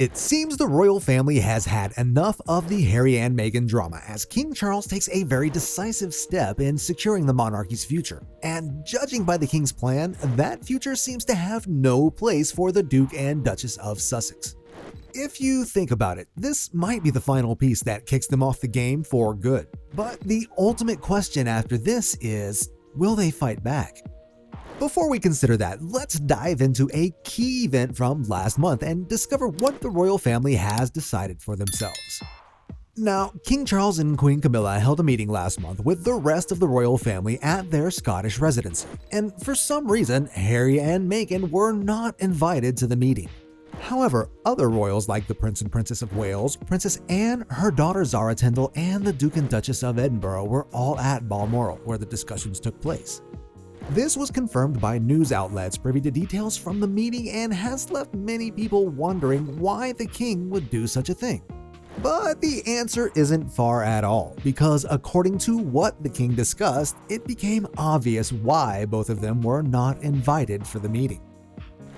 It seems the royal family has had enough of the Harry and Meghan drama, as King Charles takes a very decisive step in securing the monarchy's future. And judging by the king's plan, that future seems to have no place for the Duke and Duchess of Sussex. If you think about it, this might be the final piece that kicks them off the game for good. But the ultimate question after this is, will they fight back? Before we consider that, let's dive into a key event from last month and discover what the royal family has decided for themselves. Now, King Charles and Queen Camilla held a meeting last month with the rest of the royal family at their Scottish residency, and for some reason, Harry and Meghan were not invited to the meeting. However, other royals like the Prince and Princess of Wales, Princess Anne, her daughter Zara Tindall, and the Duke and Duchess of Edinburgh were all at Balmoral, where the discussions took place. This was confirmed by news outlets privy to details from the meeting and has left many people wondering why the king would do such a thing. But the answer isn't far at all, because according to what the king discussed, it became obvious why both of them were not invited for the meeting.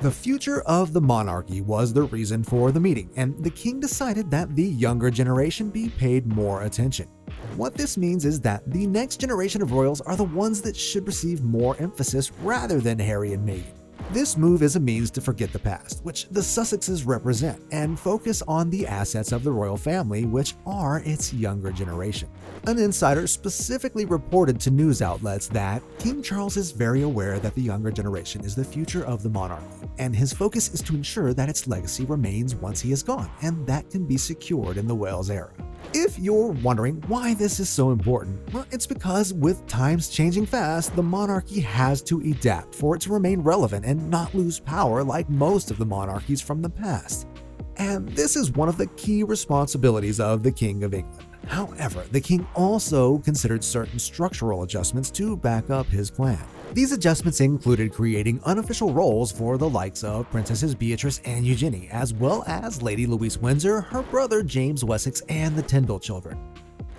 The future of the monarchy was the reason for the meeting, and the king decided that the younger generation be paid more attention. What this means is that the next generation of royals are the ones that should receive more emphasis rather than Harry and Meghan. This move is a means to forget the past, which the Sussexes represent, and focus on the assets of the royal family, which are its younger generation. An insider specifically reported to news outlets that King Charles is very aware that the younger generation is the future of the monarchy, and his focus is to ensure that its legacy remains once he is gone, and that can be secured in the Wales era. If you're wondering why this is so important, well, it's because with times changing fast, the monarchy has to adapt for it to remain relevant and not lose power like most of the monarchies from the past. And this is one of the key responsibilities of the King of England. However, the king also considered certain structural adjustments to back up his plan. These adjustments included creating unofficial roles for the likes of Princesses Beatrice and Eugenie, as well as Lady Louise Windsor, her brother James Wessex, and the Tyndall children.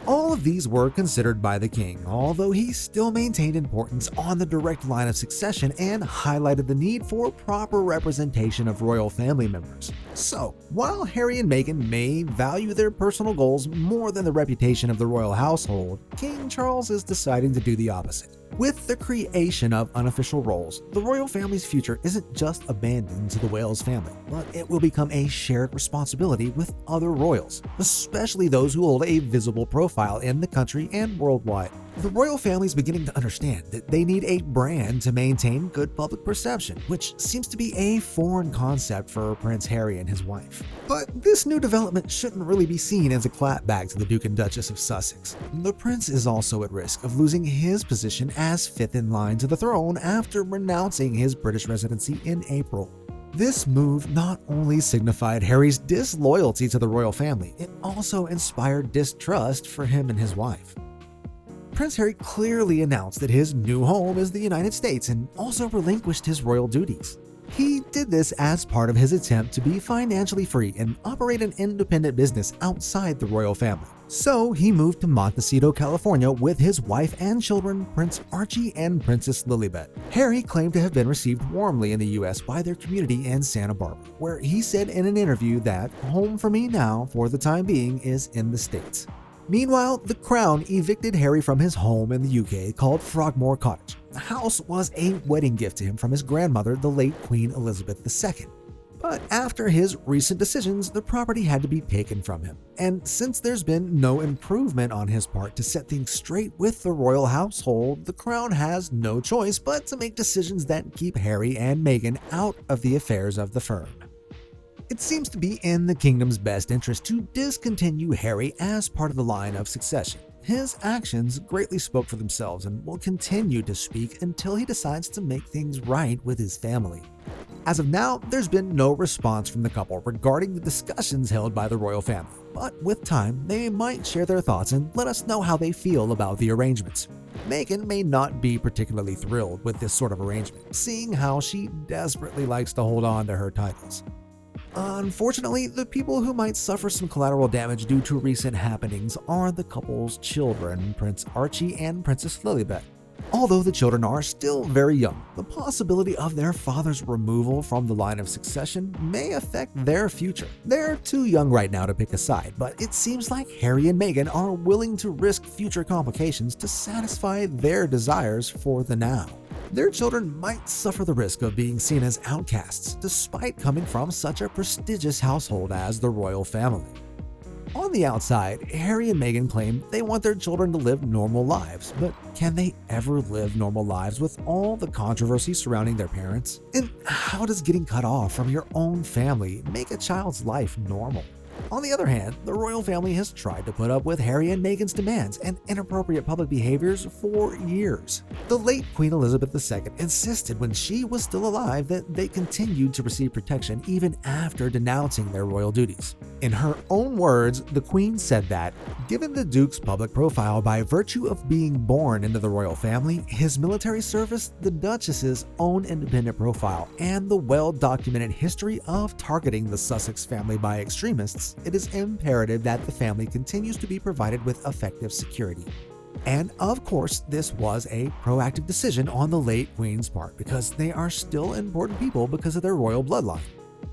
All of these were considered by the king, although he still maintained importance on the direct line of succession and highlighted the need for proper representation of royal family members. So, while Harry and Meghan may value their personal goals more than the reputation of the royal household, King Charles is deciding to do the opposite. With the creation of unofficial roles, the royal family's future isn't just abandoned to the Wales family, but it will become a shared responsibility with other royals, especially those who hold a visible profile in the country and worldwide. The royal family is beginning to understand that they need a brand to maintain good public perception, which seems to be a foreign concept for Prince Harry and his wife. But this new development shouldn't really be seen as a clapback to the Duke and Duchess of Sussex. The prince is also at risk of losing his position as fifth in line to the throne after renouncing his British residency in April. This move not only signified Harry's disloyalty to the royal family, it also inspired distrust for him and his wife. Prince Harry clearly announced that his new home is the United States and also relinquished his royal duties. He did this as part of his attempt to be financially free and operate an independent business outside the royal family. So he moved to Montecito, California with his wife and children, Prince Archie and Princess Lilibet. Harry claimed to have been received warmly in the US by their community in Santa Barbara, where he said in an interview that home for me now, for the time being, is in the States. Meanwhile, the Crown evicted Harry from his home in the UK called Frogmore Cottage. The house was a wedding gift to him from his grandmother, the late Queen Elizabeth II. But after his recent decisions, the property had to be taken from him. And since there's been no improvement on his part to set things straight with the royal household, the Crown has no choice but to make decisions that keep Harry and Meghan out of the affairs of the firm. It seems to be in the kingdom's best interest to discontinue Harry as part of the line of succession. His actions greatly spoke for themselves and will continue to speak until he decides to make things right with his family. As of now, there's been no response from the couple regarding the discussions held by the royal family, but with time, they might share their thoughts and let us know how they feel about the arrangements. Meghan may not be particularly thrilled with this sort of arrangement, seeing how she desperately likes to hold on to her titles. Unfortunately, the people who might suffer some collateral damage due to recent happenings are the couple's children, Prince Archie and Princess Lilibet. Although the children are still very young, the possibility of their father's removal from the line of succession may affect their future. They're too young right now to pick a side, but it seems like Harry and Meghan are willing to risk future complications to satisfy their desires for the now. Their children might suffer the risk of being seen as outcasts, despite coming from such a prestigious household as the royal family. On the outside, Harry and Meghan claim they want their children to live normal lives, but can they ever live normal lives with all the controversy surrounding their parents? And how does getting cut off from your own family make a child's life normal? On the other hand, the royal family has tried to put up with Harry and Meghan's demands and inappropriate public behaviors for years. The late Queen Elizabeth II insisted when she was still alive that they continued to receive protection even after denouncing their royal duties. In her own words, the Queen said that, given the Duke's public profile by virtue of being born into the royal family, his military service, the Duchess's own independent profile, and the well-documented history of targeting the Sussex family by extremists, it is imperative that the family continues to be provided with effective security. And of course, this was a proactive decision on the late Queen's part because they are still important people because of their royal bloodline.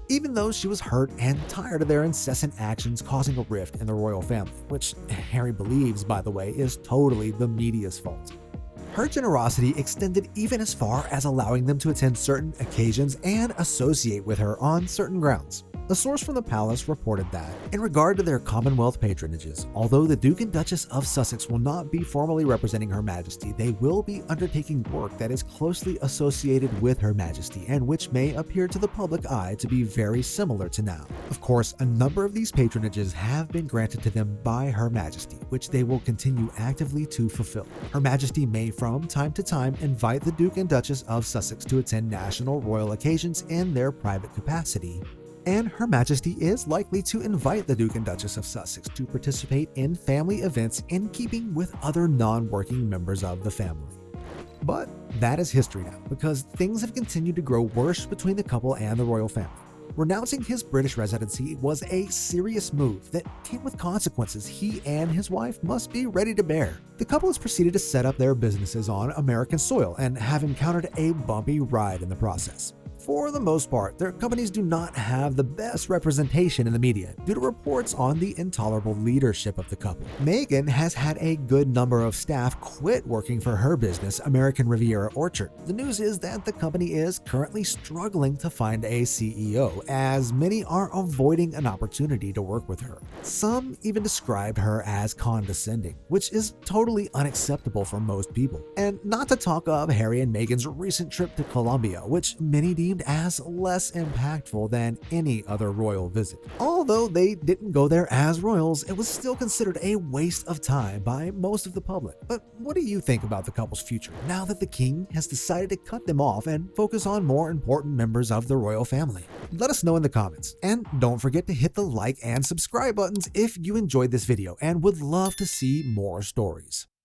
Even though she was hurt and tired of their incessant actions causing a rift in the royal family, which Harry believes, by the way, is totally the media's fault. Her generosity extended even as far as allowing them to attend certain occasions and associate with her on certain grounds. A source from the palace reported that, in regard to their Commonwealth patronages, although the Duke and Duchess of Sussex will not be formally representing Her Majesty, they will be undertaking work that is closely associated with Her Majesty and which may appear to the public eye to be very similar to now. Of course, a number of these patronages have been granted to them by Her Majesty, which they will continue actively to fulfill. Her Majesty may from time to time invite the Duke and Duchess of Sussex to attend national royal occasions in their private capacity. And Her Majesty is likely to invite the Duke and Duchess of Sussex to participate in family events in keeping with other non-working members of the family. But that is history now, because things have continued to grow worse between the couple and the royal family. Renouncing his British residency was a serious move that came with consequences he and his wife must be ready to bear. The couple has proceeded to set up their businesses on American soil and have encountered a bumpy ride in the process. For the most part, their companies do not have the best representation in the media due to reports on the intolerable leadership of the couple. Meghan has had a good number of staff quit working for her business, American Riviera Orchard. The news is that the company is currently struggling to find a CEO, as many are avoiding an opportunity to work with her. Some even described her as condescending, which is totally unacceptable for most people. And not to talk of Harry and Meghan's recent trip to Colombia, which many deemed as less impactful than any other royal visit. Although they didn't go there as royals, it was still considered a waste of time by most of the public. But what do you think about the couple's future now that the king has decided to cut them off and focus on more important members of the royal family? Let us know in the comments. And don't forget to hit the like and subscribe buttons if you enjoyed this video and would love to see more stories.